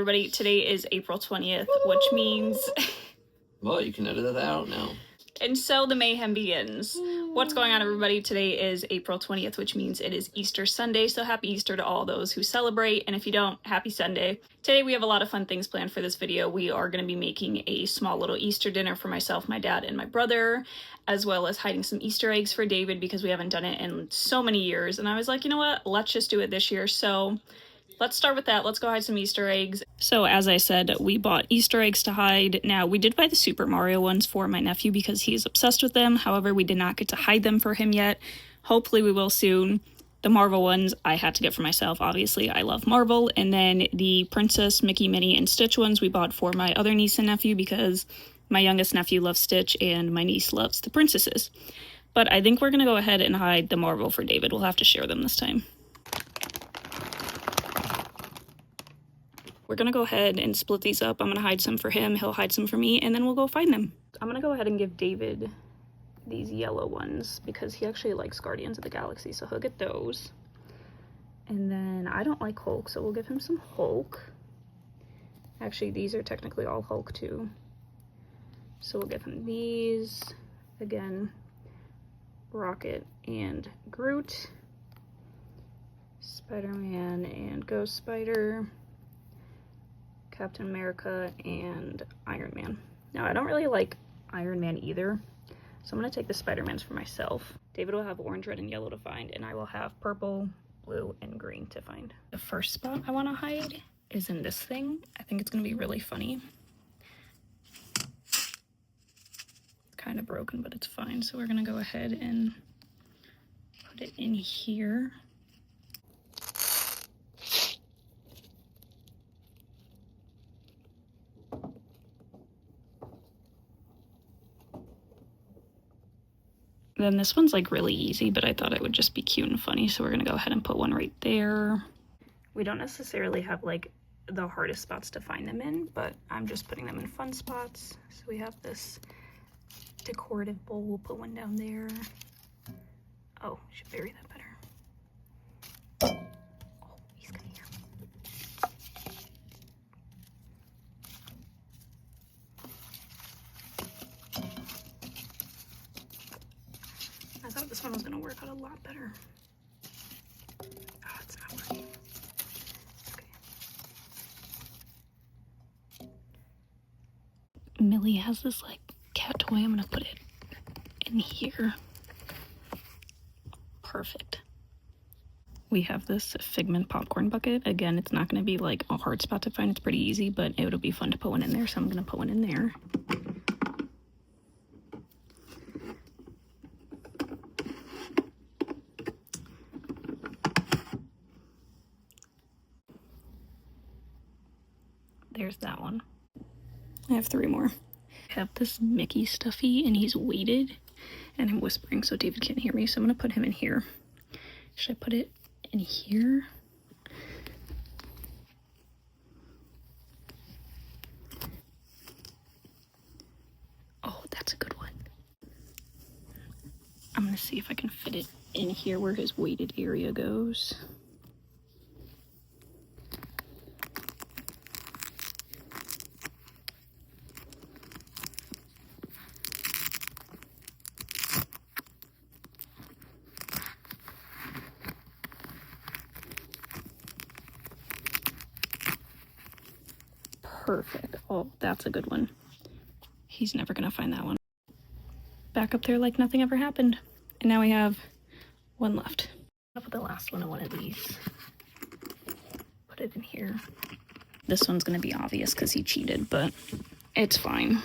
everybody? Today is April 20th, which means... Well, you can edit that out now. And so the mayhem begins. What's going on, everybody? Today is April 20th, which means it is Easter Sunday, so happy Easter to all those who celebrate, and if you don't, happy Sunday. Today we have a lot of fun things planned for this video. We are going to be making a small little Easter dinner for myself, my dad, and my brother, as well as hiding some Easter eggs for David because we haven't done it in so many years, and I was like, you know what, let's just do it this year. So let's start with that. Let's go hide some Easter eggs. So as I said, we bought Easter eggs to hide. Now, we did buy the Super Mario ones for my nephew because he's obsessed with them. However, we did not get to hide them for him yet. Hopefully we will soon. The Marvel ones I had to get for myself. Obviously, I love Marvel. And then the Princess, Mickey, Minnie, and Stitch ones we bought for my other niece and nephew because my youngest nephew loves Stitch and my niece loves the princesses. But I think we're going to go ahead and hide the Marvel for David. We'll have to share them this time. We're going to go ahead and split these up. I'm going to hide some for him, he'll hide some for me, and then we'll go find them. I'm going to go ahead and give David these yellow ones because he actually likes Guardians of the Galaxy, so he'll get those. And then I don't like Hulk, so we'll give him some Hulk. Actually, these are technically all Hulk too. So we'll give him these. Again, Rocket and Groot. Spider-Man and Ghost Spider. Captain America, and Iron Man. Now, I don't really like Iron Man either, so I'm going to take the Spider-Mans for myself. David will have orange, red, and yellow to find, and I will have purple, blue, and green to find. The first spot I want to hide is in this thing. I think it's going to be really funny. Kind of broken, but it's fine, so we're going to go ahead and put it in here. Then this one's like really easy, but I thought it would just be cute and funny, so we're gonna go ahead and put one right there. We don't necessarily have like the hardest spots to find them in, but I'm just putting them in fun spots. So we have this decorative bowl, we'll put one down there. Oh, should bury that better. Oh, he's gonna hear me. I thought this one was going to work out a lot better. Oh, it's not working. Okay. Millie has this like cat toy. I'm going to put it in here. Perfect. We have this Figment popcorn bucket. Again, it's not going to be like a hard spot to find. It's pretty easy, but it'll be fun to put one in there. So I'm going to put one in there. There's that one. I have 3 more. I have this Mickey stuffy and he's weighted and I'm whispering so David can't hear me, so I'm gonna put him in here. Should I put it in here? Oh, that's a good one. I'm gonna see if I can fit it in here where his weighted area goes. Perfect. Oh, that's a good one. He's never gonna find that one. Back up there like nothing ever happened. And now we have one left. I'll put the last one in one of these. Put it in here. This one's gonna be obvious because he cheated, but it's fine.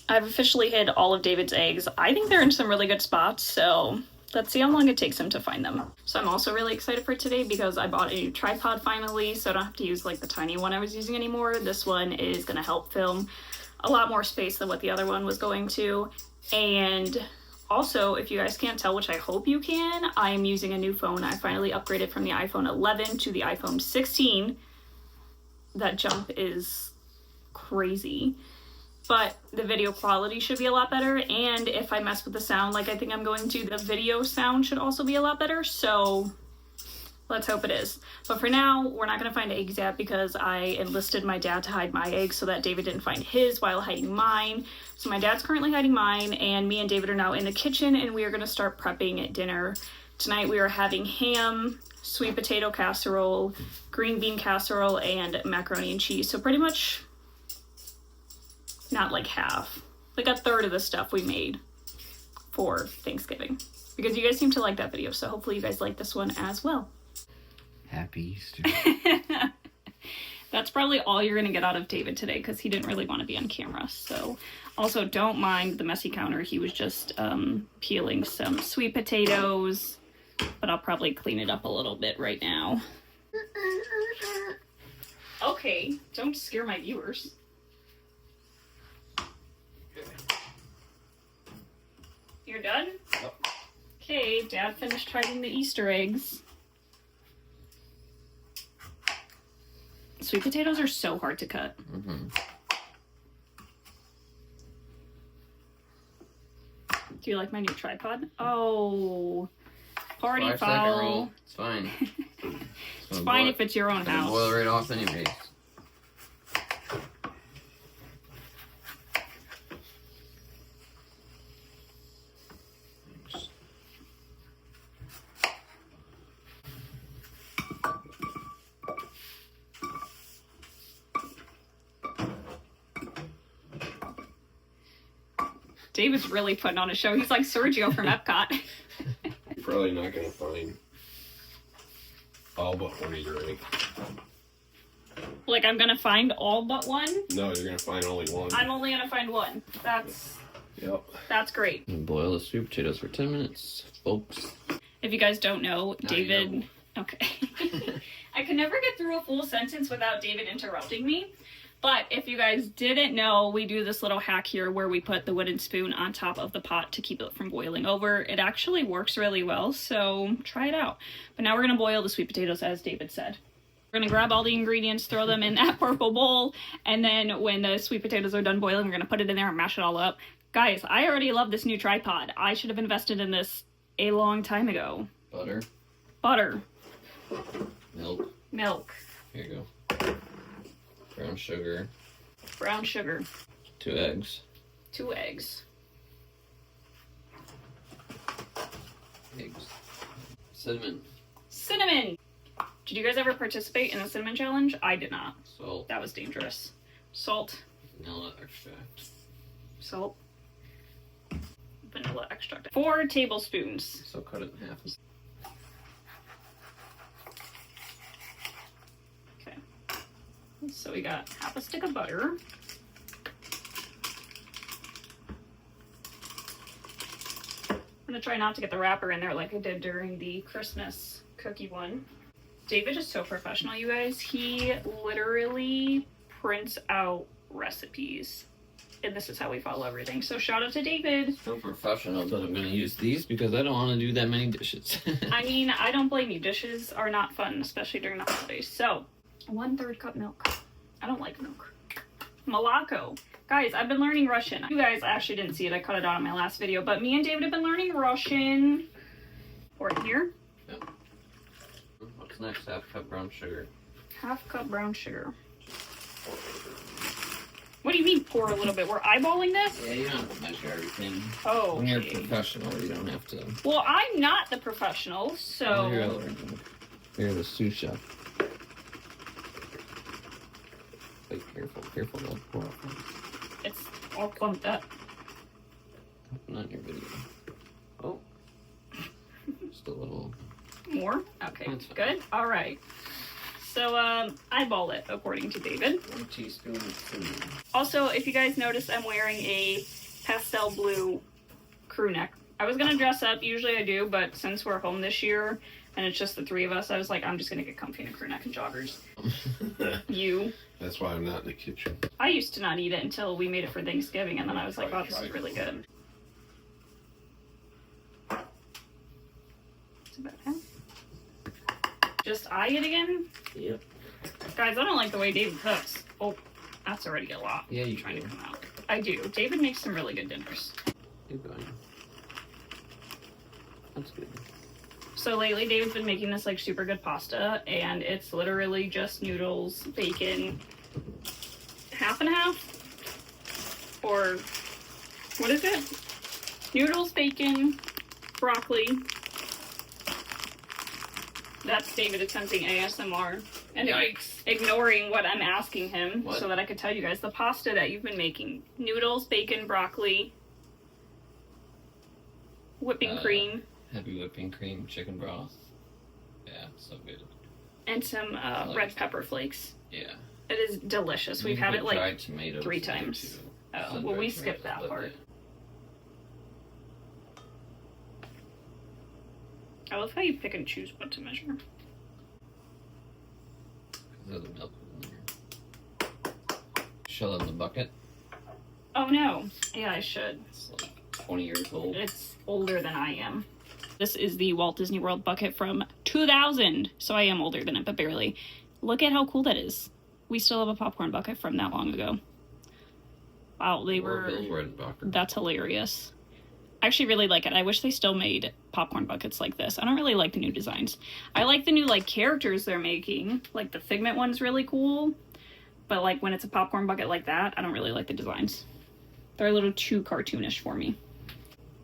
I've officially hid all of David's eggs. I think they're in some really good spots, so let's see how long it takes him to find them. So I'm also really excited for today because I bought a new tripod finally, so I don't have to use like the tiny one I was using anymore. This one is gonna help film a lot more space than what the other one was going to. And also, if you guys can't tell, which I hope you can, I am using a new phone. I finally upgraded from the iPhone 11 to the iPhone 16. That jump is crazy. but the video quality should be a lot better, and if I mess with the sound like I think I'm going to, the video sound should also be a lot better. So Let's hope it is. But for now, we're not going to find eggs yet because I enlisted my dad to hide my eggs so that David didn't find his while hiding mine. So my dad's currently hiding mine, and me and David are now in the kitchen, and we are going to start prepping dinner. Tonight we are having ham, sweet potato casserole, green bean casserole, and macaroni and cheese. So pretty much not like half, like a third of the stuff we made for Thanksgiving. Because you guys seem to like that video, so hopefully you guys like this one as well. Happy Easter. That's probably all you're going to get out of David today because he didn't really want to be on camera. So also don't mind the messy counter. He was just peeling some sweet potatoes, but I'll probably clean it up a little bit right now. Okay, don't scare my viewers. You're done? Yep. Okay, Dad finished hiding the Easter eggs. Sweet potatoes are so hard to cut. Mm-hmm. Do you like my new tripod? Oh, party 5 second foul. rule. It's fine. It's fine if it's your own house. Boil right off anyways. David's really putting on a show. He's like Sergio from Epcot. You're probably not gonna find all but one of your egg. Like I'm gonna find all but one? No, you're gonna find only one. I'm only gonna find one. Yep. That's great. And boil the sweet potatoes for 10 minutes, folks. If you guys don't know, Now David... you know. Okay. I could never get through a full sentence without David interrupting me. But if you guys didn't know, we do this little hack here where we put the wooden spoon on top of the pot to keep it from boiling over. It actually works really well, so try it out. But now we're going to boil the sweet potatoes, as David said. We're going to grab all the ingredients, throw them in that purple bowl, and then when the sweet potatoes are done boiling, we're going to put it in there and mash it all up. Guys, I already love this new tripod. I should have invested in this a long time ago. Butter, Butter. milk. Milk. Here you go. Brown sugar. Brown sugar. 2 eggs. 2 eggs. Eggs. Cinnamon. Cinnamon! Did you guys ever participate in the cinnamon challenge? I did not. Salt. That was dangerous. Salt. Vanilla extract. Salt. Vanilla extract. 4 tablespoons. So cut it in half. Okay. So we got half a stick of butter. I'm gonna try not to get the wrapper in there like I did during the Christmas cookie one. David is so professional, you guys. He literally prints out recipes. And this is how we follow everything. So shout out to David. So professional, but I'm going to use these because I don't want to do that many dishes. I mean, I don't blame you. Dishes are not fun, especially during the holidays. So, 1/3 cup milk. I don't like milk. Malacco. Guys, I've been learning Russian. You guys actually didn't see it. I cut it out in my last video. But me and David have been learning Russian. Pour it in here. Yep. What's next? 1/2 cup brown sugar. 1/2 cup brown sugar. What do you mean pour a little bit? We're eyeballing this? Yeah, you don't have to measure everything. Oh, When you're okay. professional, you don't have to. Well, I'm not the professional, so... You're the sous chef. Wait, careful, don't pour off. It's all clumped up. Not in your video. Oh. Just a little. More? Okay, That's fine. good. All right. So, eyeball it, according to David. 1 teaspoon of cinnamon. Also, if you guys notice, I'm wearing a pastel blue crew neck. I was gonna dress up, usually I do, but since we're home this year, and it's just the 3 of us, I was like, I'm just gonna get comfy in a crew neck and joggers. You. That's why I'm not in the kitchen. I used to not eat it until we made it for Thanksgiving, and then I was like, wow, this is really good. That's about half. Just eye it again? Yep. Guys, I don't like the way David cooks. Oh, that's already a lot. Yeah, you Trying do. to come out. I do. David makes some really good dinners. Keep going. That's good. So lately Dave's been making this like super good pasta, and it's literally just noodles, bacon, half and half? Or what is it? Noodles, bacon, broccoli. That's David attempting ASMR. And Yikes. ignoring what I'm asking him What? so that I could tell you guys the pasta that you've been making. Noodles, bacon, broccoli, whipping cream, Heavy whipping cream, chicken broth. Yeah, so good. and some red pepper flakes. Yeah. It is delicious. You We've can had put it like dried tomatoes 3 in there, times. too. Oh, well, Sun-dried we skipped that tomatoes, part. yeah. I love how you pick and choose what to measure. There's the milk in there. Shell in the bucket. Oh no. Yeah, I should. It's like 20 years old. It's older than I am. This is the Walt Disney World bucket from 2000. So I am older than it, but barely. Look at how cool that is. We still have a popcorn bucket from that long ago. Wow, they were... Orville Redenbacher. That's hilarious. I actually really like it. I wish they still made popcorn buckets like this. I don't really like the new designs. I like the new like characters they're making. Like the Figment one's really cool. But like when it's a popcorn bucket like that, I don't really like the designs. They're a little too cartoonish for me.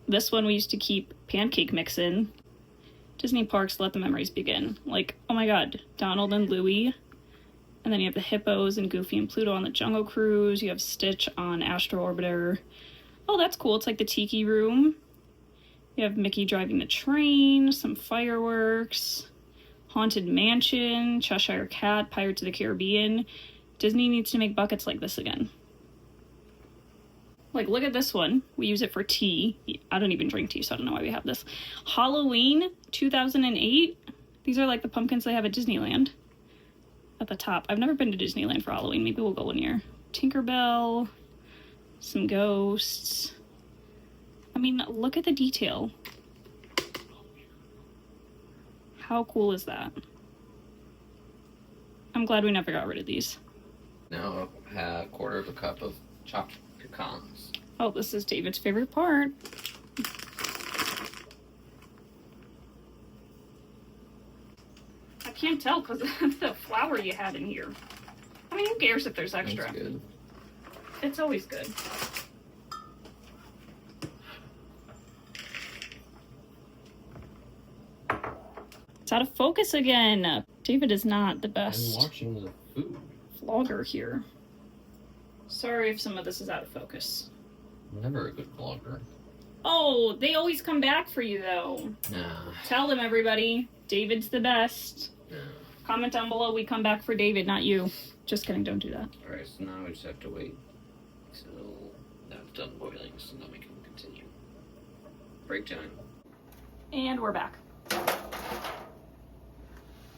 This one we used to keep pancake mix in. Disney parks, let the memories begin. Like, oh my god, Donald and Louie. And then you have the hippos and Goofy and Pluto on the Jungle Cruise. You have Stitch on Astro Orbiter. Oh, that's cool. It's like the Tiki Room. You have Mickey driving the train, some fireworks, Haunted Mansion, Cheshire Cat, Pirates of the Caribbean. Disney needs to make buckets like this again. Like, look at this one. We use it for tea. I don't even drink tea, so I don't know why we have this. Halloween 2008. These are like the pumpkins they have at Disneyland. At the top. I've never been to Disneyland for Halloween. Maybe we'll go one year. Tinkerbell. Some ghosts. I mean, look at the detail. How cool is that? I'm glad we never got rid of these. Now a quarter of a cup of chopped pecans. Oh, this is David's favorite part. I can't tell because of the flour you had in here. I mean, who cares if there's extra? That's good. It's always good. It's out of focus again. David is not the I'm best watching the food. vlogger here. Sorry if some of this is out of focus. I'm never a good vlogger. Oh, they always come back for you though. Nah. Tell them, everybody. David's the best. Nah. Comment down below. We come back for David, not you. Just kidding. Don't do that. Alright, so now we just have to wait until that's done boiling so then we can continue. Break time. And we're back.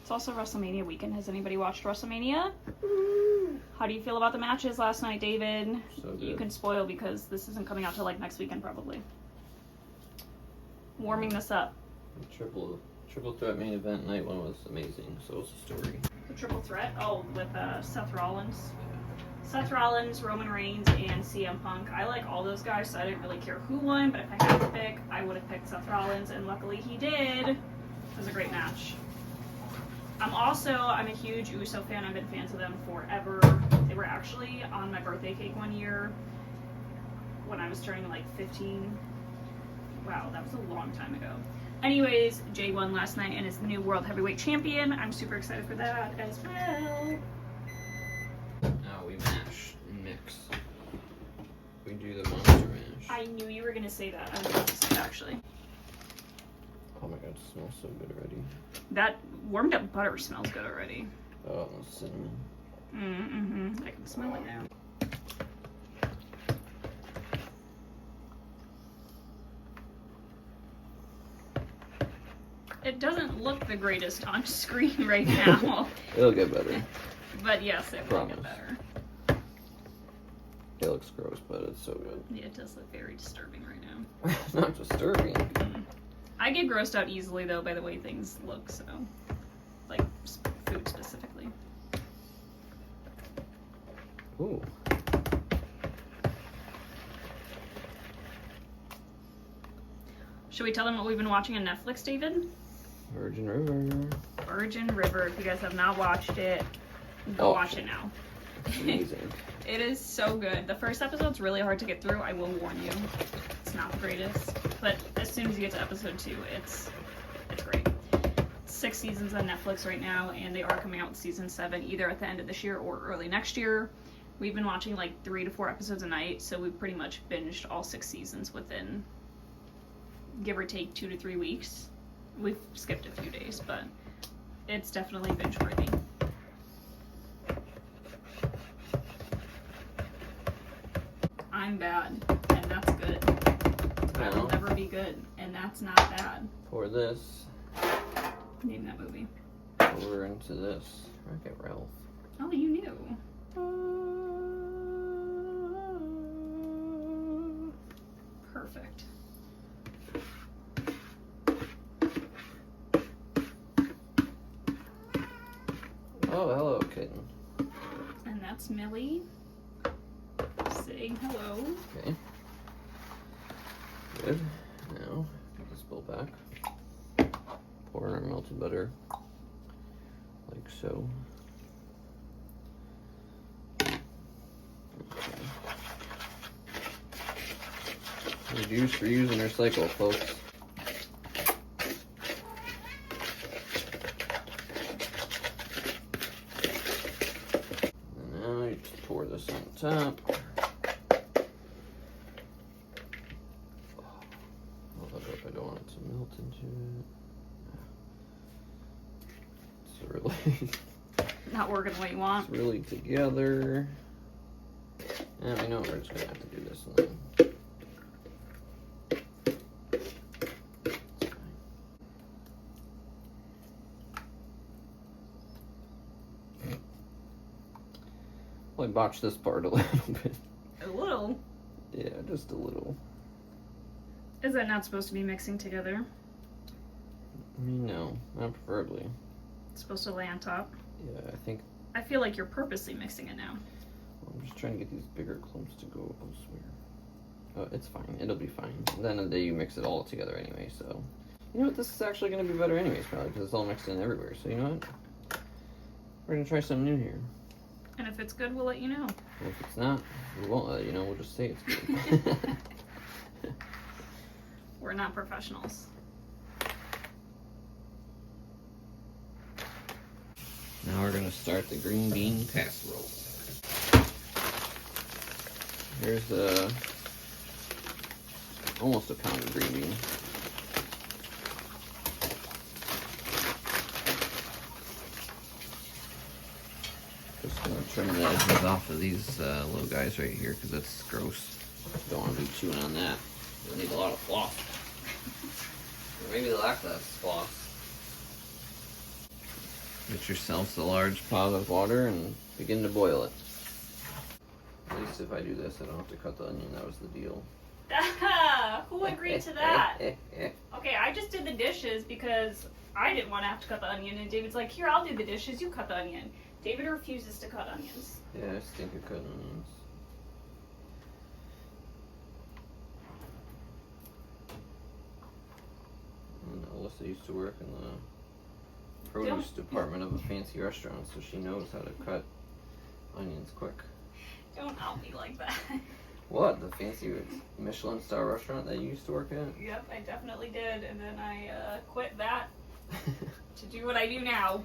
It's also WrestleMania weekend. Has anybody watched WrestleMania? How do you feel about the matches last night, David? So good. You can spoil because this isn't coming out till like next weekend probably. Warming this up. Triple threat main event night one was amazing. So was the story. The triple threat? Oh, with Seth Rollins. Seth Rollins, Roman Reigns, and CM Punk. I like all those guys, so I didn't really care who won, but if I had to pick, I would have picked Seth Rollins, and luckily he did. It was a great match. I'm a huge Uso fan. I've been fans of them forever. They were actually on my birthday cake one year when I was turning like 15. Wow, that was a long time ago. Anyways, Jay won last night and is the new World Heavyweight Champion. I'm super excited for that as well. Now we mash and mix. We do the monster mash. I knew you were going to say that. I was about to say it, actually. Oh my god, it smells so good already. That warmed up butter smells good already. Oh, cinnamon. Mm-hmm. I can smell it now. It doesn't look the greatest on screen right now. It'll get better. But yes, it will get Promise. better. It looks gross, but it's so good. Yeah, it does look very disturbing right now. It's not disturbing. I get grossed out easily, though, by the way things look, so. Like, food specifically. Ooh. Should we tell them what we've been watching on Netflix, David? Virgin River. Virgin River. If you guys have not watched it, go watch it now. Amazing. It is so good. The first episode's really hard to get through. I will warn you. It's not the greatest, but as soon as you get to episode 2, it's great. 6 seasons on Netflix right now, and they are coming out with season 7 either at the end of this year or early next year. We've been watching like 3 to 4 episodes a night, so we've pretty much binged all 6 seasons within, give or take, 2 to 3 weeks. We've skipped a few days, but it's definitely binge worthy. I'm bad, and that's good. I will never be good, and that's not bad. For this, Name that movie. we're into this. Wreck-It Ralph. Oh, you knew. Perfect. Oh, hello, kitten. And that's Millie saying hello. Okay. Good. Now, get this bowl back. Pour in our melted butter. Like so. Okay. Reduce, reuse, and recycle, folks. And now you just pour this on top. I don't want it to melt into it. It's really, Not working the way you want. it's really together. And we know we're just gonna have to do this and then. Well, I botched this part a little bit. A little. Yeah, just a little. Is that not supposed to be mixing together? I mean, no, not preferably. It's supposed to lay on top. Yeah, I think I feel like you're purposely mixing it now. I'm just trying to get these bigger clumps to go elsewhere. Oh, it's fine. It'll be fine. At the end of the day, you mix it all together anyway, so. You know what? This is actually going to be better anyways, probably, because it's all mixed in everywhere. So, you know what? We're going to try something new here. And if it's good, we'll let you know. And if it's not, we won't let you know. We'll just say it's good. We're not professionals. Now we're going to start the green bean casserole. Here's the almost a pound of green bean. Just going to trim the edges off of these little guys right here because that's gross. Don't want to be chewing on that. You'll need a lot of floss. Or maybe they'll act less floss. Get yourselves a large pot of water and begin to boil it. At least if I do this, I don't have to cut the onion. That was the deal. Who agreed to that? Okay, I just did the dishes because I didn't want to have to cut the onion, and David's like, here, I'll do the dishes, you cut the onion. David refuses to cut onions. Yeah, I stink of cutting onions. And Alyssa used to work in the produce department of a fancy restaurant, so she knows how to cut onions quick. Don't out me like that. What? The fancy Michelin star restaurant that you used to work at? Yep, I definitely did, and then I quit that to do what I do now.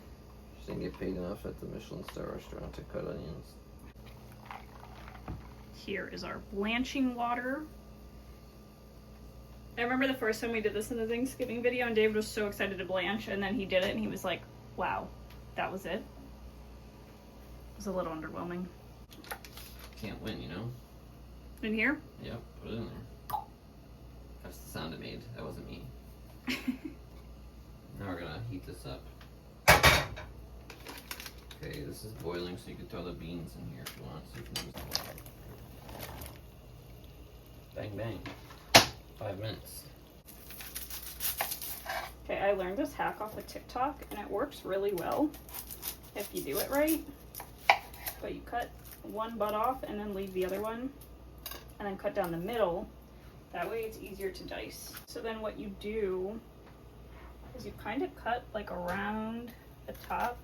She didn't get paid enough at the Michelin star restaurant to cut onions. Here is our blanching water. I remember the first time we did this in the Thanksgiving video, and David was so excited to blanch, and then he did it, and he was like, wow, that was it? It was a little underwhelming. Can't win, you know? In here? Yep, put it in there. That's the sound it made. That wasn't me. Now we're gonna heat this up. Okay, this is boiling, so you can throw the beans in here if you want. So you can use the water. Bang, bang. 5 minutes. Okay, I learned this hack off of TikTok, and it works really well if you do it right. But you cut one butt off and then leave the other one, and then cut down the middle. That way it's easier to dice. So then what you do is you kind of cut like around the top,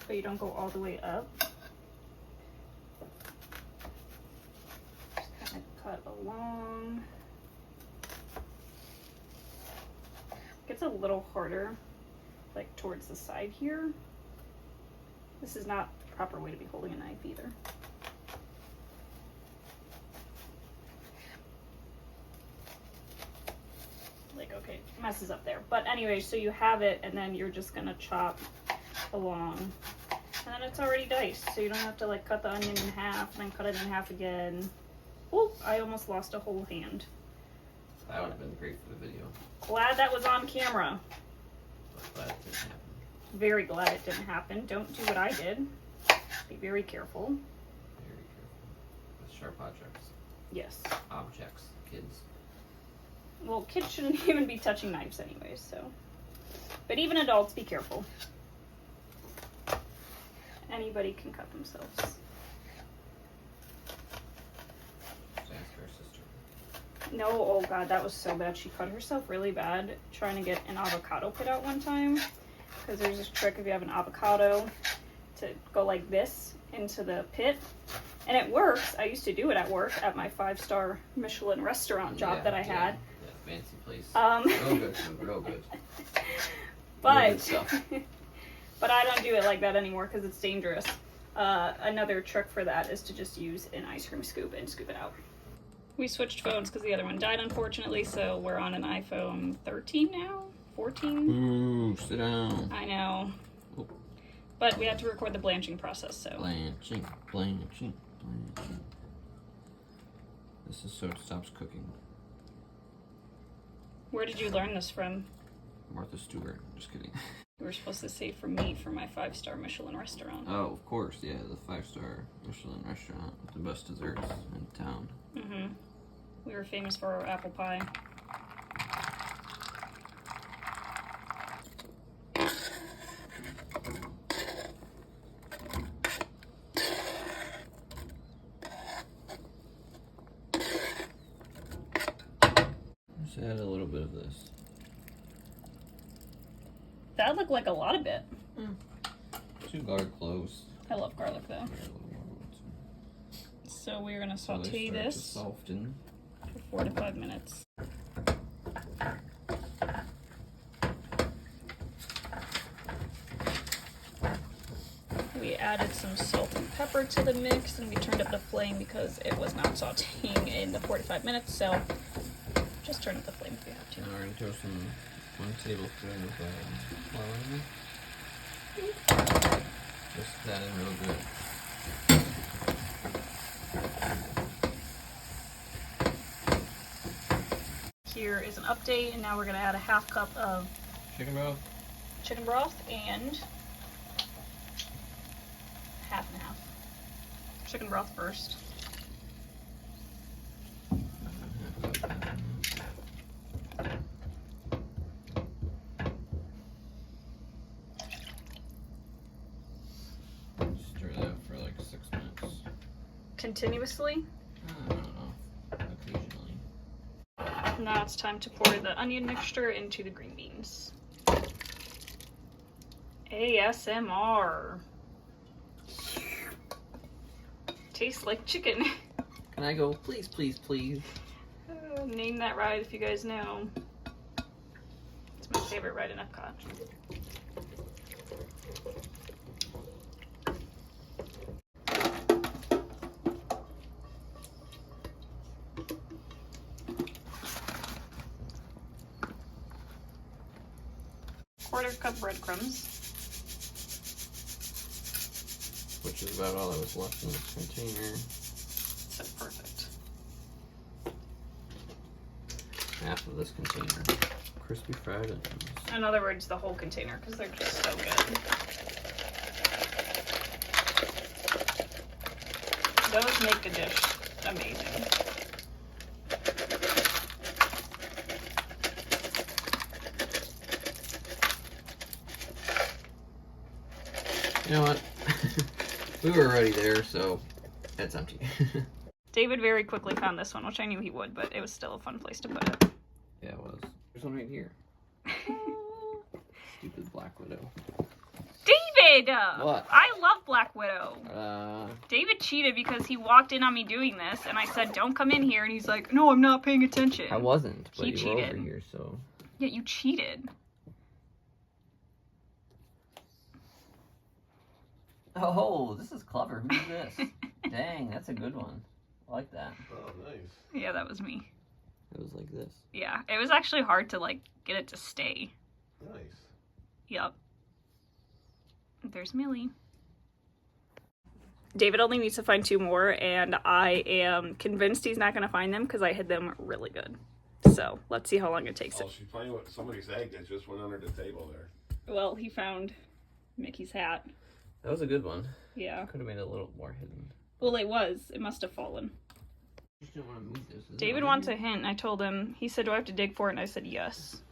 but you don't go all the way up. Just kind of cut along. Gets a little harder, like towards the side here. This is not the proper way to be holding a knife either. Like, okay, messes up there. But anyway, so you have it, and then you're just gonna chop along. And then it's already diced, so you don't have to like cut the onion in half and then cut it in half again. Oh, I almost lost a whole hand. That would have been great for the video. Glad that was on camera. But it didn't happen. Very glad it didn't happen. Don't do what I did. Be very careful. Very careful. With sharp objects. Yes. Objects. Kids. Well, kids shouldn't even be touching knives anyways, so. But even adults, be careful. Anybody can cut themselves. Just ask her sister. No, oh god, that was so bad. She cut herself really bad trying to get an avocado pit out one time. Because there's this trick if you have an avocado to go like this into the pit. And it works. I used to do it at work at my 5-star Michelin restaurant job that I had. Yeah, fancy place. Real good food, real good. But, but I don't do it like that anymore because it's dangerous. Another trick for that is to just use an ice cream scoop and scoop it out. We switched phones because the other one died, unfortunately, so we're on an iPhone 13 now? 14? Ooh, sit down. I know. Oh. But we have to record the blanching process, so. Blanching, blanching, blanching. This is so it stops cooking. Where did you learn this from? Martha Stewart. Just kidding. You were supposed to say from me for my 5-star Michelin restaurant. Oh, of course, yeah, the 5-star Michelin restaurant with the best desserts in town. Mm-hmm. We were famous for our apple pie. Just add a little bit of this. That looked like a lot of it. 2 garlic cloves. I love garlic though. Yeah, a little more wood. So we're gonna So they saute start to this soften. for 4 to 5 minutes. We added some salt and pepper to the mix, and we turned up the flame because it was not sauteing in the 4 to 5 minutes, so just turn up the flame if you have to. Now we're going to throw some 1 tablespoon of flour. Just that in real good. Here is an update, and now we're gonna add a 1/2 cup of Chicken broth. chicken broth and 1/2 and 1/2. Chicken broth first. Stir that for like 6 minutes. Continuously. I don't know. Occasionally. Now it's time to pour the onion mixture into the green beans. ASMR. Tastes like chicken. Can I go, please, please, please? Name that ride if you guys know. It's my favorite ride in Epcot. Quarter cup breadcrumbs. Which is about all that was left in this container. So perfect. Half of this container. Crispy fried onions. In other words, the whole container, because they're just so good. Those make the dish amazing. You know what? We were already there, so it's empty. David very quickly found this one, which I knew he would, but it was still a fun place to put it. Yeah, it was. There's one right here. stupid Black Widow. David! What? I love Black Widow. David cheated because he walked in on me doing this, and I said, don't come in here, and he's like, no, I'm not paying attention. I wasn't, but He you were over cheated. here, so... Yeah, you cheated. Oh, this is clever. Who's this? Dang, that's a good one. I like that. Oh, nice. Yeah, that was me. It was like this. Yeah, it was actually hard to, like, get it to stay. Nice. Yep. There's Millie. David only needs to find 2 more, and I am convinced he's not going to find them because I hid them really good. So, let's see how long it takes. Oh, she's playing with somebody's egg that just went under the table there. Well, he found Mickey's hat. That was a good one. Yeah. Could have made it a little more hidden. Well, it was. It must have fallen. You just didn't want to move this. Is David wants a hint. I told him. He said, do I have to dig for it? And I said, yes.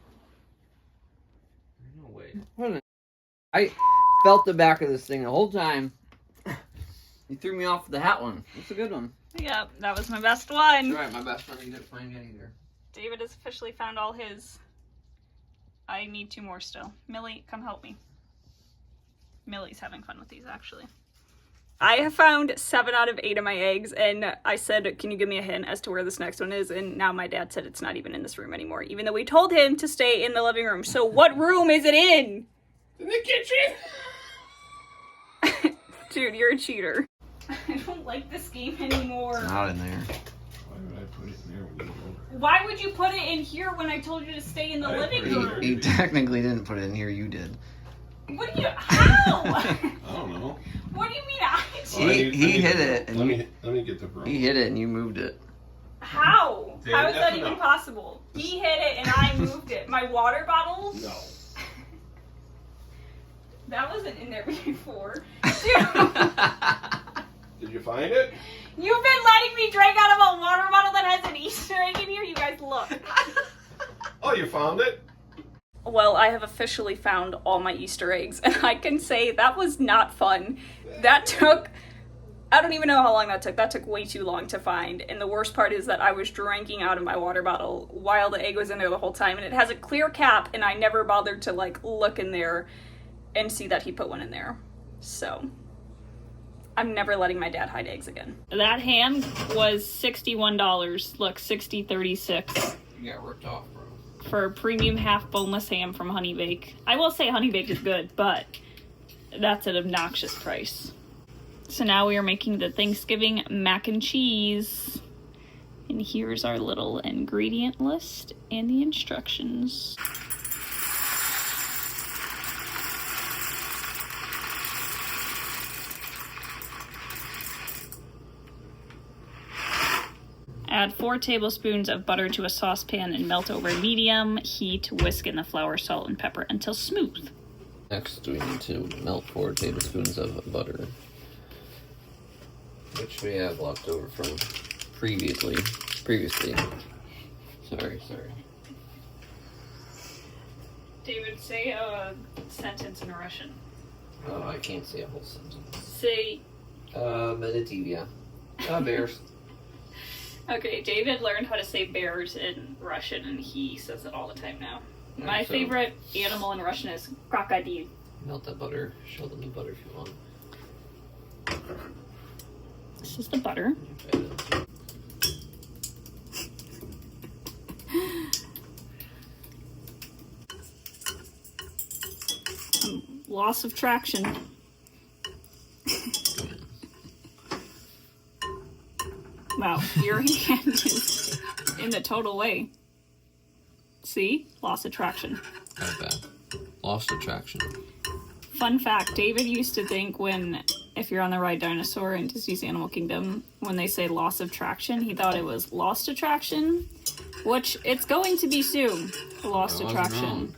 No way. I felt the back of this thing the whole time. You threw me off with the hat one. That's a good one. Yep, that was my best one. That's right, my best one you didn't find yet either. David has officially found all his. I need 2 more still. Millie, come help me. Millie's having fun with these, actually. I have found 7 out of 8 of my eggs, and I said, can you give me a hint as to where this next one is? And now my dad said it's not even in this room anymore, even though we told him to stay in the living room. So what room is it in? In the kitchen! Dude, you're a cheater. I don't like this game anymore. Not in there. Why would I put it in there when you went over? Why would you put it in here when I told you to stay in the I living agree. room? You technically didn't put it in here, you did. What do you... How? I don't know. What do you mean I Well, I He need- I need hit the- it, and Let me get the broom. He hit it and you moved it. How? Dave, How is that that's even enough. possible? He hit it and I moved it. My water bottle? No. That wasn't in there before. Dude, Did you find it? you've been letting me drink out of a water bottle that has an Easter egg in here. You guys look. Oh, you found it? Well, I have officially found all my Easter eggs, and I can say that was not fun. That took... I don't even know how long that took. That took way too long to find. And the worst part is that I was drinking out of my water bottle while the egg was in there the whole time. And it has a clear cap, and I never bothered to, like, look in there and see that he put one in there. So, I'm never letting my dad hide eggs again. That ham was $61. Look, $60.36 You got ripped off, bro. for a premium half boneless ham from Honey Bake. I will say Honey Bake is good, but that's an obnoxious price. So now we are making the Thanksgiving mac and cheese. And here's our little ingredient list and the instructions. Add 4 tablespoons of butter to a saucepan and melt over medium heat. Whisk in the flour, salt, and pepper until smooth. Next, we need to melt 4 tablespoons of butter, which we have left over from previously. Sorry. David, say a sentence in Russian. Oh, I can't say a whole sentence. Say... Meditivia. Bears. Okay, David learned how to say bears in Russian, and he says it all the time now. My Alright, so favorite animal in Russian is crocodile. melt that butter. Show them the butter if you want. This is the butter. Okay. Loss of traction. Wow, your hand is in the total way. See? Loss of traction. Not bad. Lost attraction. Fun fact, David used to think if you're on the ride Dinosaur in Disney's Animal Kingdom, when they say loss of traction, he thought it was lost attraction, which it's going to be soon, lost I was attraction. wrong.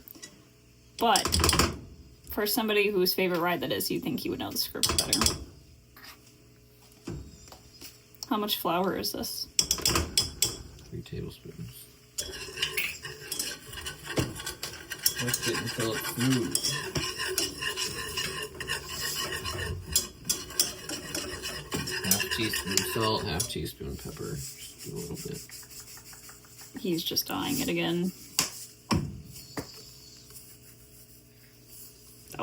But for somebody whose favorite ride that is, you'd think he would know the script better. How much flour is this? 3 tablespoons. Whisk it until it's smooth. Half teaspoon salt, half teaspoon pepper. Just a little bit. He's just eyeing it again.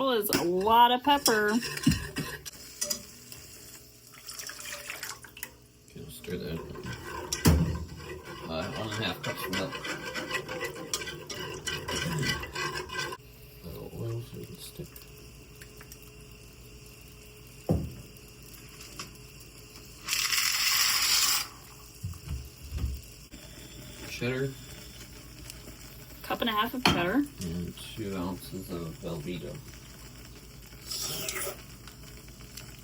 was a lot of pepper. Okay, stir that. 1.5 cups of milk. A little oil so it can stick. Cheddar. 1.5 cups of cheddar. And 2 ounces of Velveeta.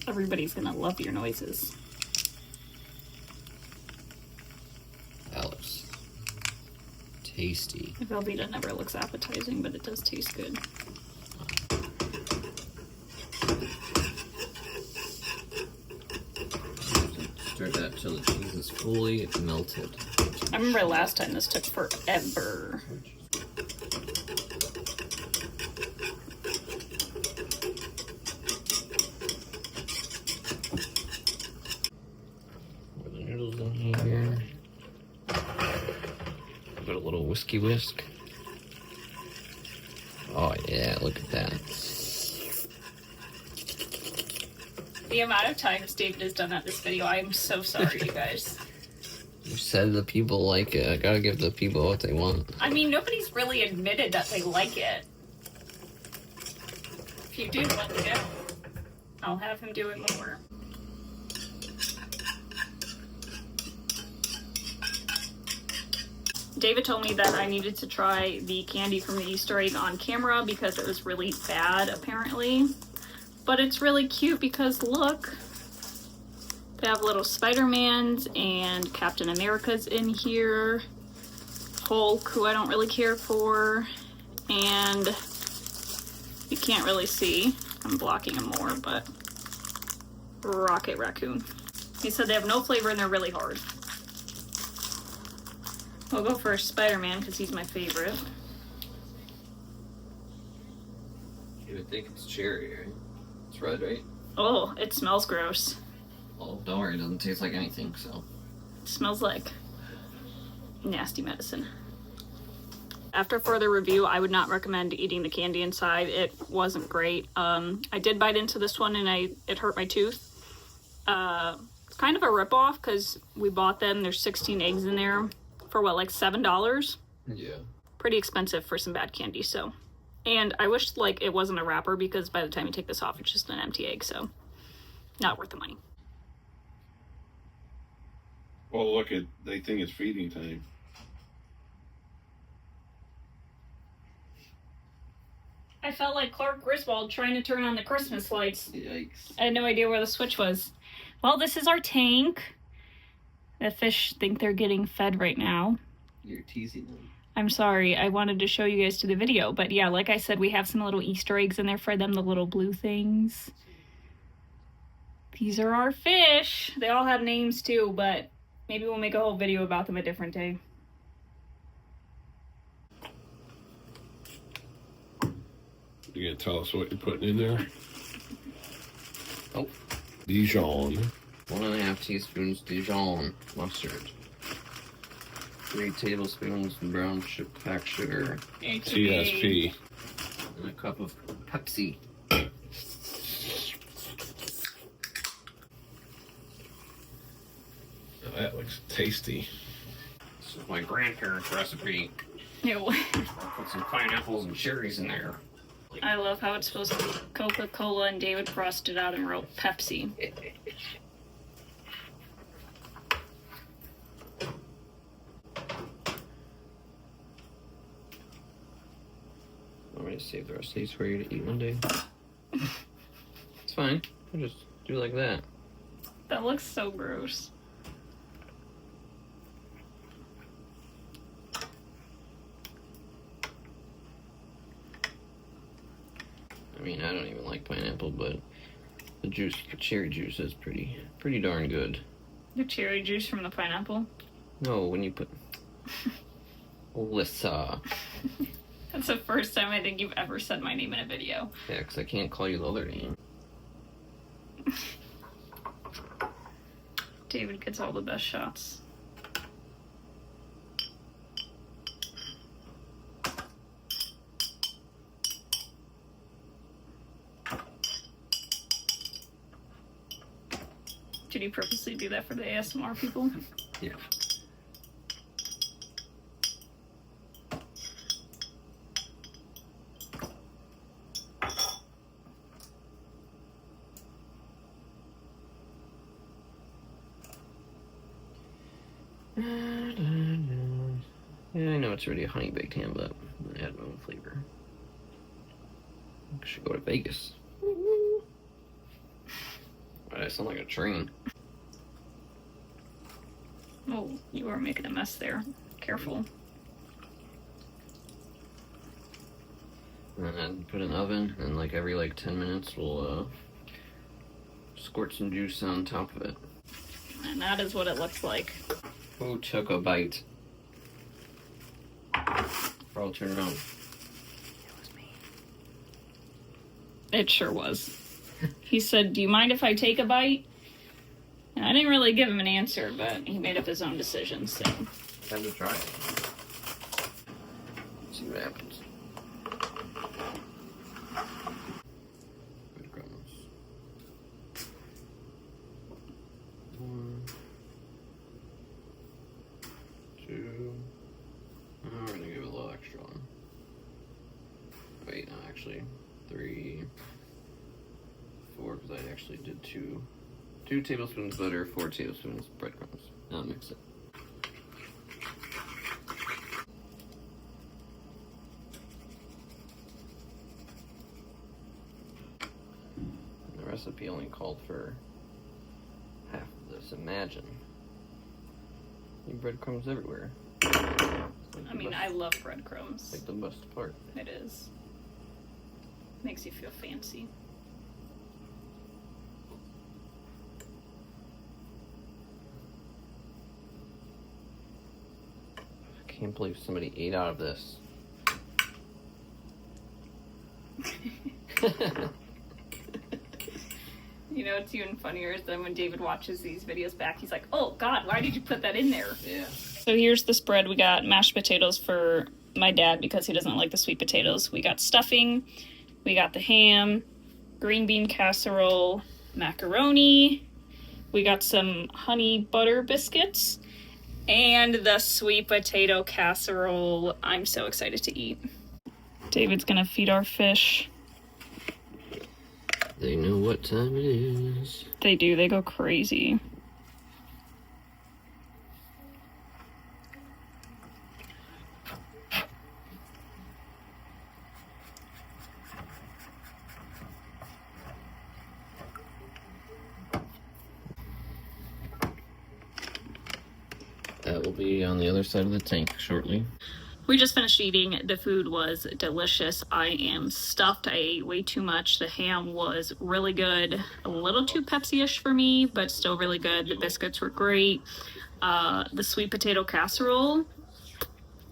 Everybody's gonna love your noises. Alex. Tasty. Velveeta never looks appetizing, but it does taste good. Stir that till the cheese is fully melted. I remember last time this took forever. Pour the noodles in here. Put a little whiskey whisk. Oh yeah, look at that. The amount of times David has done that this video, I am so sorry, you guys. You said the people like it. I gotta give the people what they want. I mean, nobody's really admitted that they like it. If you do, let me know. I'll have him do it more. David told me that I needed to try the candy from the Easter egg on camera because it was really bad, apparently. But it's really cute because look, they have little Spider-Mans and Captain America's in here. Hulk, who I don't really care for. And you can't really see. I'm blocking him more, but Rocket Raccoon. He said they have no flavor and they're really hard. We'll go for Spider-Man because he's my favorite. You would think it's cherry, right? It's red, right? Oh, it smells gross. Well, don't worry, it doesn't taste like anything, so. It smells like nasty medicine. After further review, I would not recommend eating the candy inside. It wasn't great. I did bite into this one and it hurt my tooth. It's kind of a ripoff because we bought them. There's 16 eggs in there for what, like $7? Yeah. Pretty expensive for some bad candy, so. And I wish like it wasn't a wrapper because by the time you take this off, it's just an empty egg, so not worth the money. Well, look at, they think it's feeding time. I felt like Clark Griswold trying to turn on the Christmas lights. Yikes. I had no idea where the switch was. Well, this is our tank. The fish think they're getting fed right now. You're teasing them. I'm sorry, I wanted to show you guys to the video, but yeah, like I said, we have some little Easter eggs in there for them, the little blue things. These are our fish. They all have names too, but maybe we'll make a whole video about them a different day. You gonna tell us what you're putting in there? Oh. Dijon. 1.5 teaspoons Dijon mustard. 3 tablespoons brown packed sugar. TSP. And a cup of Pepsi. Oh, that looks tasty. This is my grandparents' recipe. Ew. I'll put some pineapples and cherries in there. I love how it's supposed to be Coca-Cola and David crossed it out and wrote Pepsi. Want me to save the rest of these for you to eat one day? It's fine. I'll just do like that. That looks so gross. I mean, I don't even like pineapple, but the juice, the cherry juice is pretty darn good. The cherry juice from the pineapple? No, when you put... Alyssa. That's the first time I think you've ever said my name in a video. Yeah, because I can't call you the other name. David gets all the best shots. Did you purposely do that for the ASMR people? Yeah. Yeah, I know it's already a honey baked ham, but I add my own flavor. I should go to Vegas. Why do I sound like a train? Oh, you are making a mess there. Careful. And then put it in the oven, and like every 10 minutes we'll squirt some juice on top of it. And that is what it looks like. Who took a bite? Or I'll turn around. It sure was. He said, "Do you mind if I take a bite?" And I didn't really give him an answer, but he made up his own decision, so. Time to try it. See what happens. Breadcrumbs. 1, 2. Oh, we're gonna give it a little extra one. Wait, no, actually, 3, 4, because I actually did 2 tablespoons butter, 4 tablespoons breadcrumbs. Now mix it. The recipe only called for half of this. Imagine. Need breadcrumbs everywhere. I mean, I love breadcrumbs. Like the best part. It is. Makes you feel fancy. I can't believe somebody ate out of this. You know what's even funnier is that when David watches these videos back, he's like, "Oh God, why did you put that in there?" Yeah. So here's the spread. We got mashed potatoes for my dad because he doesn't like the sweet potatoes. We got stuffing, we got the ham, green bean casserole, macaroni, we got some honey butter biscuits, and the sweet potato casserole. I'm so excited to eat. David's gonna feed our fish. They know what time it is. They do, they go crazy. That will be on the other side of the tank shortly. We just finished eating. The food was delicious. I am stuffed. I ate way too much. The ham was really good. A little too Pepsi-ish for me, but still really good. The biscuits were great. The sweet potato casserole,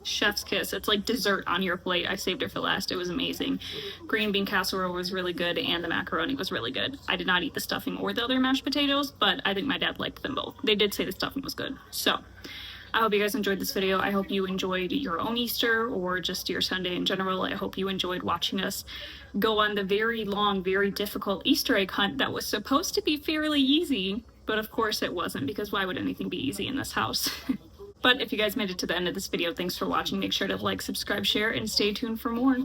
chef's kiss. It's like dessert on your plate. I saved it for last. It was amazing. Green bean casserole was really good, and the macaroni was really good. I did not eat the stuffing or the other mashed potatoes, but I think my dad liked them both. They did say the stuffing was good. So I hope you guys enjoyed this video. I hope you enjoyed your own Easter or just your Sunday in general. I hope you enjoyed watching us go on the very long, very difficult Easter egg hunt that was supposed to be fairly easy, but of course it wasn't, because why would anything be easy in this house? But if you guys made it to the end of this video, thanks for watching. Make sure to like, subscribe, share, and stay tuned for more.